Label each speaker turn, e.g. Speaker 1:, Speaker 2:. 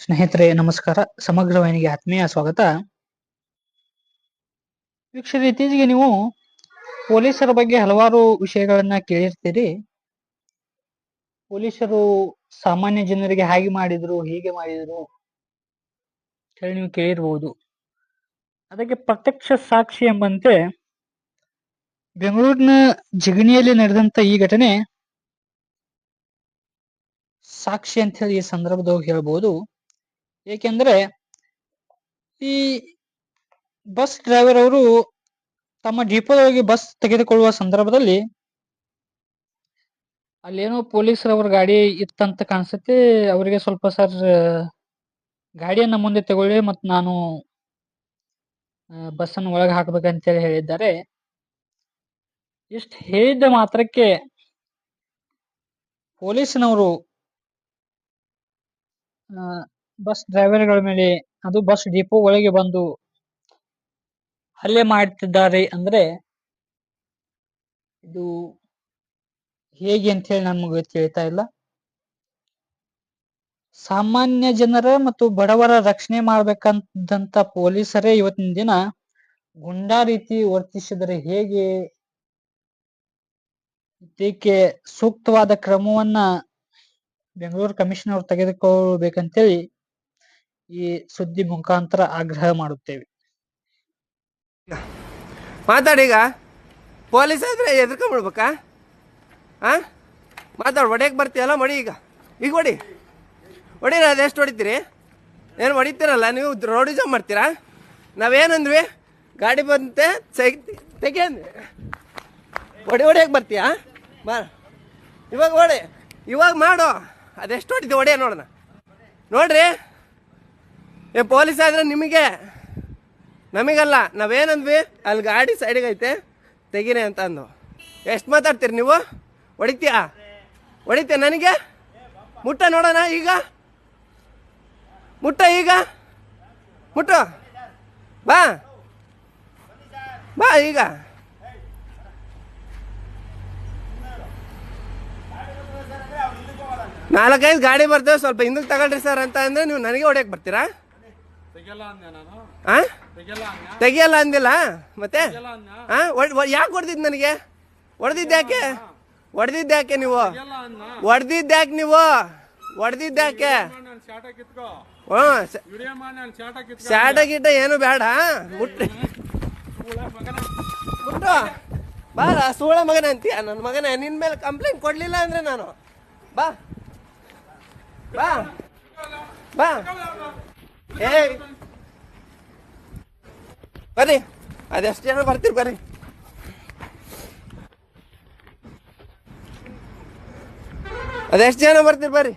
Speaker 1: ಸ್ನೇಹಿತರೆ ನಮಸ್ಕಾರ. ಸಮಗ್ರ ವಾಹಿನಿಗೆ ಆತ್ಮೀಯ ಸ್ವಾಗತ. ವೀಕ್ಷಕರೇ, ಇತ್ತೀಚೆಗೆ ನೀವು ಪೊಲೀಸರ ಬಗ್ಗೆ ಹಲವಾರು ವಿಷಯಗಳನ್ನ ಕೇಳಿರ್ತೀರಿ. ಪೊಲೀಸರು ಸಾಮಾನ್ಯ ಜನರಿಗೆ ಹಾಗೆ ಮಾಡಿದ್ರು, ಹೀಗೆ ಮಾಡಿದ್ರು ಹೇಳಿ ನೀವು ಕೇಳಿರಬಹುದು. ಅದಕ್ಕೆ ಪ್ರತ್ಯಕ್ಷ ಸಾಕ್ಷಿ ಎಂಬಂತೆ ಬೆಂಗಳೂರಿನ ಜಿಗಣಿಯಲ್ಲಿ ನಡೆದಂತ ಈ ಘಟನೆ ಸಾಕ್ಷಿ ಅಂತ ಹೇಳಿ ಈ ಸಂದರ್ಭದೊಳಗೆ ಹೇಳ್ಬಹುದು. ಏಕೆಂದ್ರೆ ಈ ಬಸ್ ಡ್ರೈವರ್ ಅವರು ತಮ್ಮ ಡಿಪೋದೊಳಗೆ ಬಸ್ ತೆಗೆದುಕೊಳ್ಳುವ ಸಂದರ್ಭದಲ್ಲಿ ಅಲ್ಲೇನೋ ಪೊಲೀಸರವ್ರ ಗಾಡಿ ಇತ್ತಂತ ಕಾಣಿಸುತ್ತೆ. ಅವರಿಗೆ ಸ್ವಲ್ಪ ಸರ್ ಗಾಡಿಯನ್ನ ಮುಂದೆ ತಗೊಳ್ಳಿ ಮತ್ತು ನಾನು ಬಸ್ಸನ್ನು ಒಳಗೆ ಹಾಕ್ಬೇಕಂತೇಳಿ ಹೇಳಿದ್ದಾರೆ. ಇಷ್ಟು ಹೇಳಿದ ಮಾತ್ರಕ್ಕೆ ಪೊಲೀಸ್ನವರು ಬಸ್ ಡ್ರೈವರ್ಗಳ ಮೇಲೆ, ಅದು ಬಸ್ ಡಿಪೋ ಒಳಗೆ ಬಂದು ಹಲ್ಲೆ ಮಾಡ್ತಿದ್ದಾರೆ ಅಂದ್ರೆ ಇದು ಹೇಗೆ ಅಂತ ಹೇಳಿ ನಮಗೆ ತಿಳಿತಾ ಇಲ್ಲ. ಸಾಮಾನ್ಯ ಜನರ ಮತ್ತು ಬಡವರ ರಕ್ಷಣೆ ಮಾಡ್ಬೇಕಂತ ಪೊಲೀಸರೇ ಇವತ್ತಿನ ದಿನ ಗುಂಡಾ ರೀತಿ ವರ್ತಿಸಿದರೆ ಹೇಗೆ? ಇದಕ್ಕೆ ಸೂಕ್ತವಾದ ಕ್ರಮವನ್ನ ಬೆಂಗಳೂರು ಕಮಿಷನರ್ ತೆಗೆದುಕೊಳ್ಳಬೇಕಂತೇಳಿ ಈ ಸುದ್ದಿ ಮುಖಾಂತರ ಆಗ್ರಹ ಮಾಡುತ್ತೇವೆ.
Speaker 2: ಮಾತಾಡೀಗ ಪೊಲೀಸ್ ಆದ್ರೆ ಎದ್ಕೊಂಡ್ಬಿಡ್ಬೇಕಾ? ಮಾತಾಡು, ಹೊಡೆಯಕ್ಕೆ ಬರ್ತೀಯಲ್ಲ, ಮಡಿ ಈಗ ಹೊಡಿ ಅದೆಷ್ಟು ಹೊಡಿತೀರಿ? ಏನು ಹೊಡಿತೀರಲ್ಲ ನೀವು, ರೋಡಿಸಮ್ ಮಾಡ್ತೀರಾ? ನಾವೇನಂದ್ವಿ, ಗಾಡಿ ಬಂತೆ ತೆಗಿ ಅಂದ್ವಿ. ಹೊಡಿಯಕ್ಕೆ ಬರ್ತೀಯಾ? ಬಾ ಇವಾಗ ಮಾಡು. ಅದೆಷ್ಟು ಹೊಡಿತೀವಿ ಹೊಡೆಯ ನೋಡೋಣ. ನೋಡ್ರಿ, ಪೊಲೀಸ್ ಆದ್ರೆ ನಮಗಲ್ಲ, ನಾವೇನಂದ್ವಿ, ಅಲ್ಲಿ ಗಾಡಿ ಸೈಡಿಗೆ ಐತೆ ತೆಗೀರಿ ಅಂತ ಅಂದು. ಎಷ್ಟು ಮಾತಾಡ್ತೀರಿ ನೀವು? ಹೊಡಿತೀಯ ನನಗೆ? ಮುಟ್ಟ ನೋಡೋಣ ಈಗ, ಮುಟ್ಟು ಬಾ ಈಗ. ನಾಲ್ಕೈದು ಗಾಡಿ ಬರ್ತೇವೆ, ಸ್ವಲ್ಪ ಹಿಂದಕ್ಕೆ ತಗೊಳ್ರಿ ಸರ್ ಅಂತ ಅಂದ್ರೆ ನೀವು ನನಗೆ ಹೊಡೆಯಕ್ಕೆ ಬರ್ತೀರಾ? ತೆಗಿಯಲ್ಲ ಅಂದಿಲ್ಲ ಮತ್ತೆ? ಯಾಕೆ ಹೊಡೆದಿದ್ದು ನನಗೆ? ಹೊಡೆದಿದ್ಯಾಕೆ ನೀವು? ಶಾಟ ಗೀಟ ಏನು ಬೇಡ, ಮುಟ್ಟು ಬಾರ. ಸೂಳ ಮಗನ ಅಂತೀಯ ನನ್ನ ಮಗನ. ನಿನ್ ಮೇಲೆ ಕಂಪ್ಲೇಂಟ್ ಕೊಡ್ಲಿಲ್ಲ ಅಂದ್ರೆ ನಾನು ಬಾ ಬರ್ರಿ, ಅದೆಷ್ಟು ಜನ ಬರ್ತೀರಿ ಬರ್ರಿ. ಅದೆಷ್ಟು ಜನ ಬರ್ತೀರಿ ಬರ್ರಿ.